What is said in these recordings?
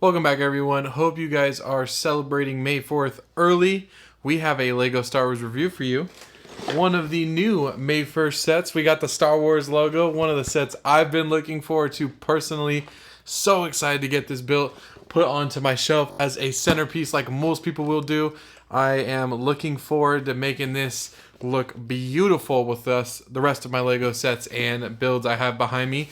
Welcome back, everyone. Hope you guys are celebrating May 4th early. We have a Lego Star Wars review for you. One of the new May 1st sets. We got the Star Wars logo. One of the sets I've been looking forward to personally. So excited to get this built, put onto my shelf as a centerpiece like most people will do. I am looking forward to making this look beautiful with the rest of my Lego sets and builds I have behind me.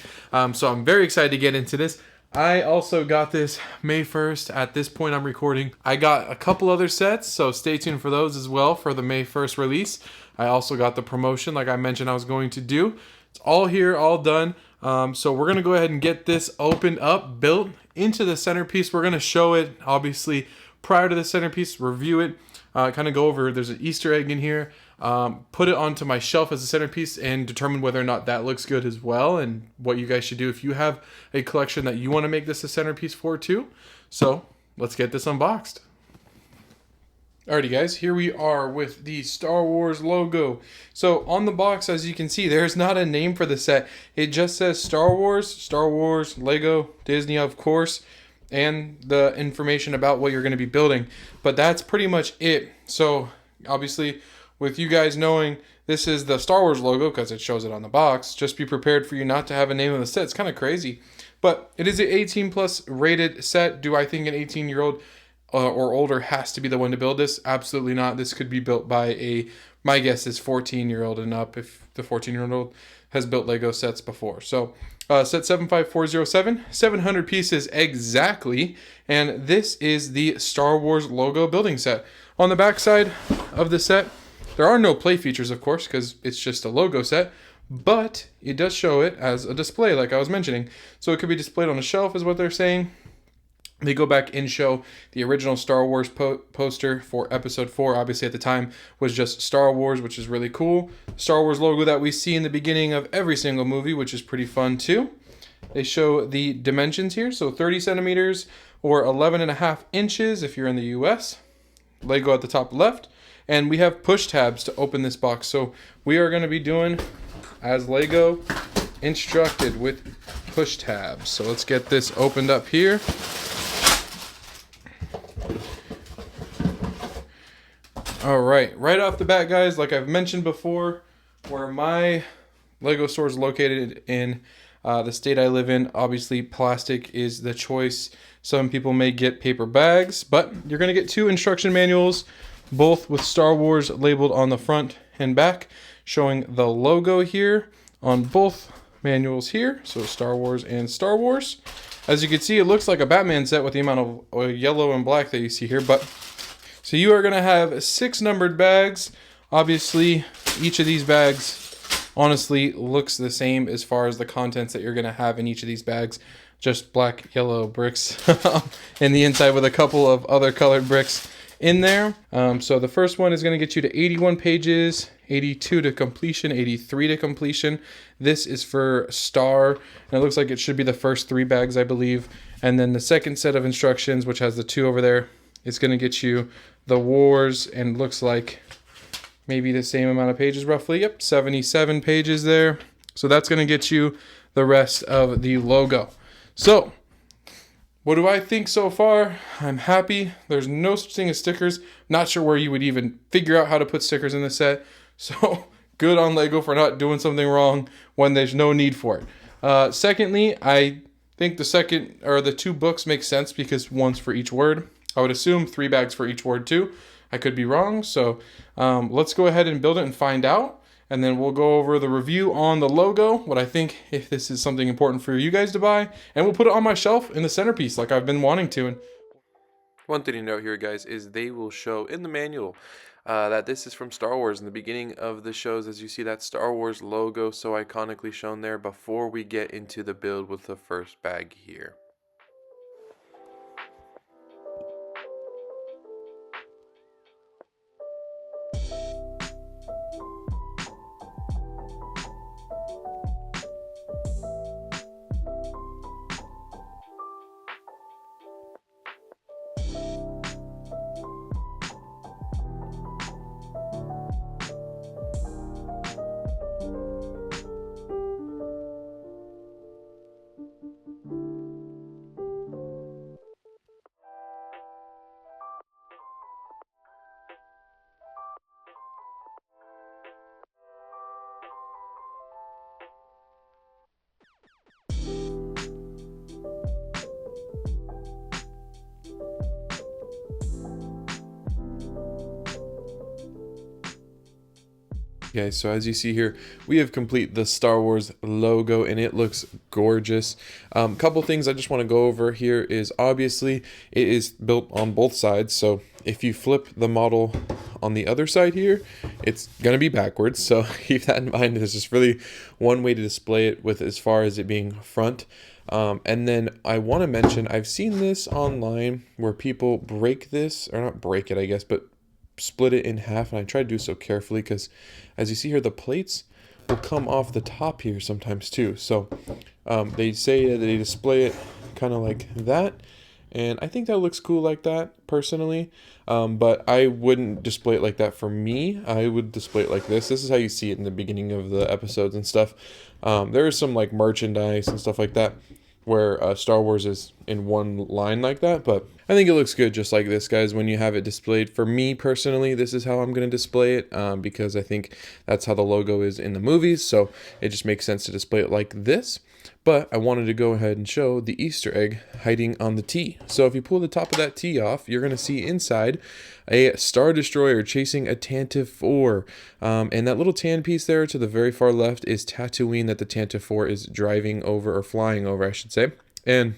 So I'm very excited to get into this. I also got this May 1st. At this point I'm recording, I got a couple other sets, so stay tuned for those as well for the May 1st release. I also got the promotion like I mentioned I was going to do. It's all here, all done. So we're going to go ahead and get this opened up, built into the centerpiece. We're going to show it, obviously, prior to the centerpiece, review it, kind of go over, there's an Easter egg in here, put it onto my shelf as a centerpiece and determine whether or not that looks good as well and what you guys should do if you have a collection that you want to make this a centerpiece for too. So let's get this unboxed. Alrighty guys, here we are with the Star Wars logo. So on the box, as you can see, there's not a name for the set. It just says Star Wars, Lego, Disney of course, and the information about what you're going to be building. But that's pretty much it. So obviously, with you guys knowing this is the Star Wars logo because it shows it on the box, just be prepared for you not to have a name on the set. It's kind of crazy. But it is an 18 plus rated set. Do I think an 18-year-old or older has to be the one to build this? Absolutely not. This could be built by my guess is 14-year-old and up if the 14-year-old has built Lego sets before. So set 75407, 700 pieces exactly. And this is the Star Wars logo building set. On the back side of the set, there are no play features, of course, because it's just a logo set, but it does show it as a display, like I was mentioning. So it could be displayed on a shelf, is what they're saying. They go back and show the original Star Wars poster for Episode 4. Obviously, at the time, was just Star Wars, which is really cool. Star Wars logo that we see in the beginning of every single movie, which is pretty fun, too. They show the dimensions here, so 30 centimeters or 11.5 inches if you're in the US. Lego at the top left. And we have push tabs to open this box. So we are going to be doing as Lego instructed with push tabs. So let's get this opened up here. All right off the bat, guys, like I've mentioned before, where my Lego store is located in the state I live in, obviously plastic is the choice. Some people may get paper bags, but you're going to get two instruction manuals, both with Star Wars labeled on the front and back, showing the logo here on both manuals here. So Star Wars and Star Wars. As you can see, it looks like a Batman set with the amount of yellow and black that you see here. But so you are going to have 6 numbered bags. Obviously, each of these bags honestly looks the same as far as the contents that you're going to have in each of these bags. Just black, yellow bricks in the inside with a couple of other colored bricks in there. So the first one is going to get you to 81 pages, 82 to completion, 83 to completion. This is for Star, and it looks like it should be the first 3 bags, I believe. And then the second set of instructions, which has the 2 over there, is going to get you the Wars, and looks like maybe the same amount of pages roughly. Yep, 77 pages there. So that's going to get you the rest of the logo. So what do I think so far? I'm happy. There's no such thing as stickers. Not sure where you would even figure out how to put stickers in the set. So good on Lego for not doing something wrong when there's no need for it. Secondly, I think the 2 books make sense because one's for each word. I would assume 3 bags for each word too. I could be wrong. So let's go ahead and build it and find out. And then we'll go over the review on the logo, what I think if this is something important for you guys to buy, and we'll put it on my shelf in the centerpiece like I've been wanting to. And one thing to note here, guys, is they will show in the manual that this is from Star Wars in the beginning of the shows, as you see that Star Wars logo so iconically shown there before we get into the build with the first bag here. Okay, so as you see here, we have complete the Star Wars logo and it looks gorgeous. Couple things I just want to go over here is obviously it is built on both sides. So if you flip the model on the other side here, it's going to be backwards. So keep that in mind. There's just really one way to display it with as far as it being front. And then I want to mention, I've seen this online where people break this, or not break it, I guess, but split it in half, and I try to do so carefully because as you see here, the plates will come off the top here sometimes too. So they say that they display it kind of like that, and I think that looks cool like that personally, but I wouldn't display it like that for me. I would display it like this is how you see it in the beginning of the episodes and stuff. There is some like merchandise and stuff like that where Star Wars is in one line like that, but I think it looks good just like this, guys, when you have it displayed. For me personally, this is how I'm going to display it because I think that's how the logo is in the movies, so it just makes sense to display it like this. But I wanted to go ahead and show the Easter egg hiding on the T. So if you pull the top of that T off, you're going to see inside a Star Destroyer chasing a Tantive 4. And that little tan piece there to the very far left is Tatooine that the Tantive 4 is driving over, or flying over, I should say. And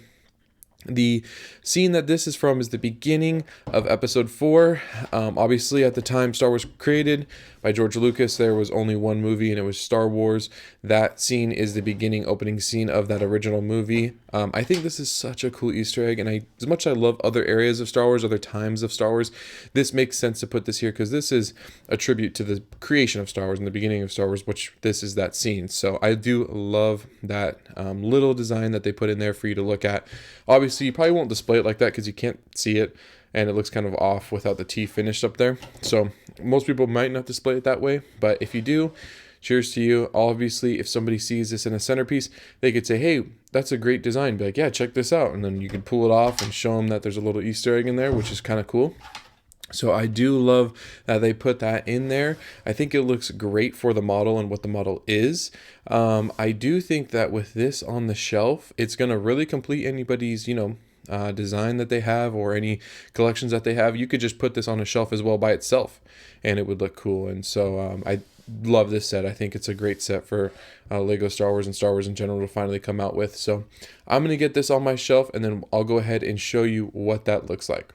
the scene that this is from is the beginning of episode 4. Obviously, at the time Star Wars was created by George Lucas, there was only one movie, and it was Star Wars. That scene is the beginning opening scene of that original movie. I think this is such a cool Easter egg, and as much as I love other areas of Star Wars, other times of Star Wars, this makes sense to put this here because this is a tribute to the creation of Star Wars and the beginning of Star Wars, which this is that scene. So I do love that little design that they put in there for you to look at. Obviously, you probably won't display it like that because you can't see it, and it looks kind of off without the T finished up there. So most people might not display it that way, but if you do, cheers to you. Obviously, if somebody sees this in a centerpiece, they could say, hey, that's a great design. Be like, yeah, check this out. And then you can pull it off and show them that there's a little Easter egg in there, which is kind of cool. So I do love that they put that in there. I think it looks great for the model and what the model is. I do think that with this on the shelf, it's going to really complete anybody's, design that they have or any collections that they have. You could just put this on a shelf as well by itself and it would look cool. And so I love this set. I think it's a great set for Lego Star Wars and Star Wars in general to finally come out with. So I'm going to get this on my shelf and then I'll go ahead and show you what that looks like.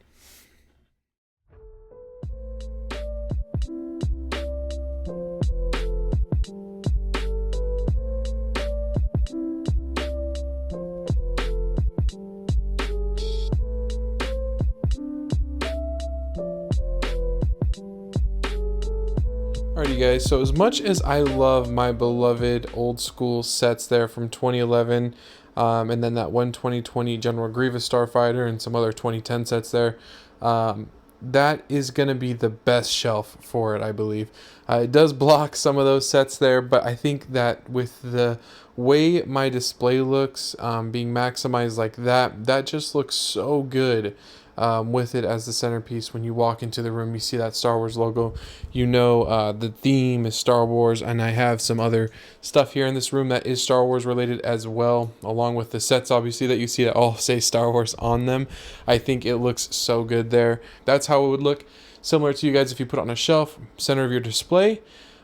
Alrighty guys, so as much as I love my beloved old school sets there from 2011, and then that one 2020 General Grievous Starfighter and some other 2010 sets there, that is going to be the best shelf for it, I believe. It does block some of those sets there, but I think that with the way my display looks, being maximized like that, that just looks so good. With it as the centerpiece. When you walk into the room, you see that Star Wars logo. The theme is Star Wars, and I have some other stuff here in this room that is Star Wars related as well, along with the sets, obviously, that you see that all say Star Wars on them. I think it looks so good there. That's how it would look, similar to you guys if you put it on a shelf, center of your display.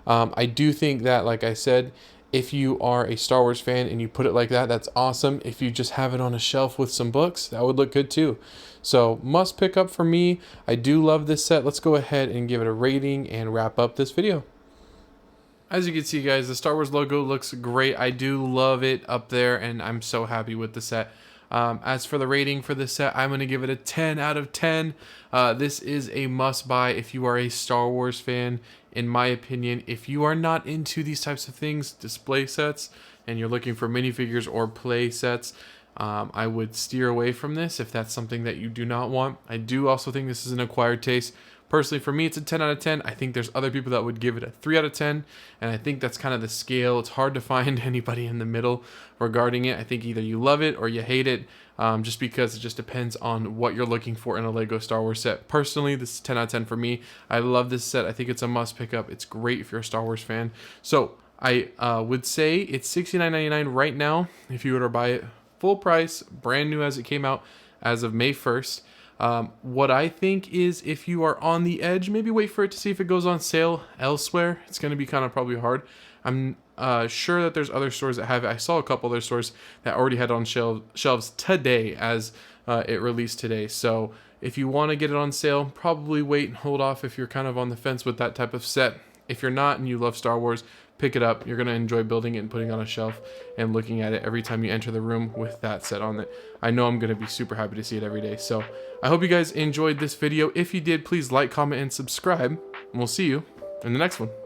I do think that, like I said, if you are a Star Wars fan and you put it like that, that's awesome. If you just have it on a shelf with some books, that would look good too. So must pick up for me. I do love this set. Let's go ahead and give it a rating and wrap up this video. As you can see, guys, the Star Wars logo looks great. I do love it up there, and I'm so happy with the set. As for the rating for this set, I'm going to give it a 10 out of 10. This is a must-buy if you are a Star Wars fan, in my opinion. If you are not into these types of things, display sets, and you're looking for minifigures or play sets, I would steer away from this if that's something that you do not want. I do also think this is an acquired taste. Personally, for me, it's a 10 out of 10. I think there's other people that would give it a 3 out of 10, and I think that's kind of the scale. It's hard to find anybody in the middle regarding it. I think either you love it or you hate it, just because it just depends on what you're looking for in a Lego Star Wars set. Personally, this is 10 out of 10 for me. I love this set. I think it's a must pick up. It's great if you're a Star Wars fan. So I would say it's $69.99 right now if you were to buy it full price, brand new as it came out as of May 1st. What I think is, if you are on the edge, maybe wait for it to see if it goes on sale elsewhere. It's going to be kind of probably hard. I'm sure that there's other stores that have it. I saw a couple other stores that already had it on shelves today as it released today. So if you want to get it on sale, probably wait and hold off if you're kind of on the fence with that type of set. If you're not and you love Star Wars, pick it up. You're going to enjoy building it and putting it on a shelf and looking at it every time you enter the room with that set on it. I know I'm going to be super happy to see it every day. So I hope you guys enjoyed this video. If you did, please like, comment, and subscribe. And we'll see you in the next one.